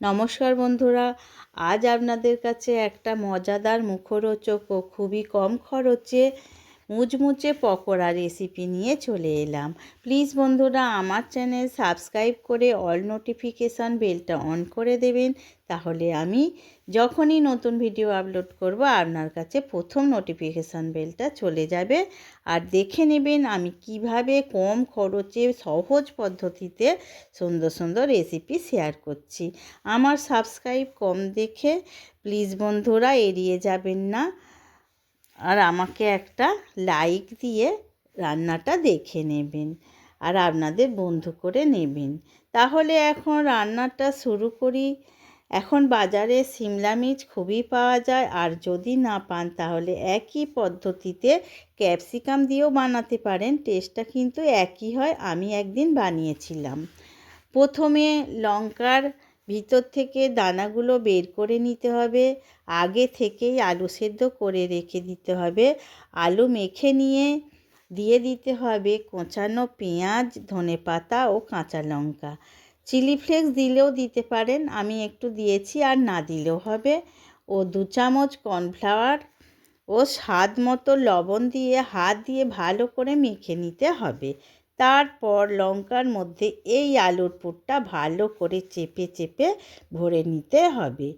নমস্কার বন্ধুরা, আজ আপনাদের কাছে একটা মজাদার মুখরোচক ও খুবই কম খরচে মুচমুচে পকোড়া রেসিপি নিয়ে চলে এলাম। প্লিজ বন্ধুরা আমার চ্যানেল সাবস্ক্রাইব করে অল নোটিফিকেশান বেলটা অন করে দেবেন, তাহলে আমি যখনই নতুন ভিডিও আপলোড করব আপনার কাছে প্রথম নোটিফিকেশান বেলটা চলে যাবে। আর দেখে নেবেন আমি কিভাবে কম খরচে সহজ পদ্ধতিতে সুন্দর সুন্দর রেসিপি শেয়ার করছি। আমার সাবস্ক্রাইব কম দেখে প্লিজ বন্ধুরা এড়িয়ে যাবেন না, আর আমাকে একটা লাইক দিয়ে রান্নাটা দেখে নেবেন আর আপনাদের বন্ধু করে নেবেন। তাহলে এখন রান্নাটা শুরু করি। এখন বাজারে সিমলা মির্চ খুবই পাওয়া যায়, আর যদি না পান তাহলে একই পদ্ধতিতে ক্যাপসিকাম দিয়েও বানাতে পারেন, টেস্টটা কিন্তু একই হয়। আমি একদিন বানিয়েছিলাম। প্রথমে লঙ্কার ভিতর থেকে দানাগুলো বের করে নিতে হবে। আগে থেকেই আলু সেদ্ধ করে রেখে দিতে হবে। আলু মেখে নিয়ে দিয়ে দিতে হবে কোঁচানো পেঁয়াজ, ধনেপাতা ও কাঁচা লঙ্কা। চিলি ফ্লেক্স দিলেও দিতে পারেন, আমি একটু দিয়েছি, আর না দিলেও হবে। ও 2 চামচ কর্নফ্লাওয়ার ও স্বাদ মতো লবণ দিয়ে হাত দিয়ে ভালো করে মেখে নিতে হবে। তারপর লঙ্কার মধ্যে এই আলুর পুরটা ভালো করে চেপে চেপে ভরে নিতে হবে।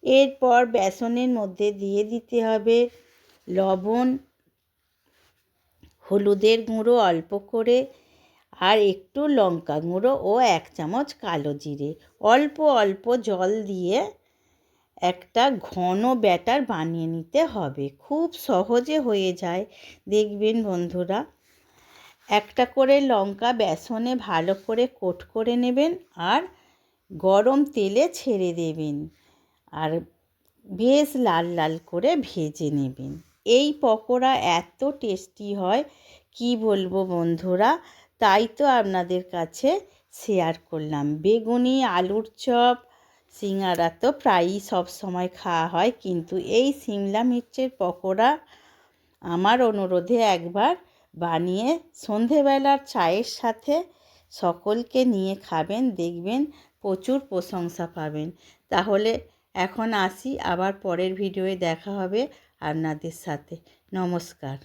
এরপর বেসনের মধ্যে দিয়ে দিতে হবে লবণ, হলুদের গুঁড়ো অল্প করে, আর একটু লঙ্কা গুঁড়ো ও 1 চামচ কালো জিরে। অল্প অল্প জল দিয়ে একটা ঘন ব্যাটার বানিয়ে নিতে হবে। খুব সহজে হয়ে যায়, দেখবেন বন্ধুরা। একটা করে লঙ্কা বেসনে ভালো করে কোট করে নেবেন আর গরম তেলে ছেড়ে দেবেন, আর বেশ লাল লাল করে ভেজে নেবেন। এই পকোড়া এত টেস্টি হয় কি বলবো বন্ধুরা, তাই তো আপনাদের কাছে শেয়ার করলাম। বেগুনি, আলুর চপ, সিঙ্গারা তো প্রায়ই সব সময় খাওয়া হয়, কিন্তু এই সিমলা মির্চের পকোড়া আমার অনুরোধে একবার বানিয়ে সন্ধেবেলার চায়ের সাথে সকলকে নিয়ে খাবেন, দেখবেন প্রচুর প্রশংসা পাবেন। তাহলে এখন আসি, আবার পরের ভিডিওয়ে দেখা হবে আপনাদের সাথে। নমস্কার।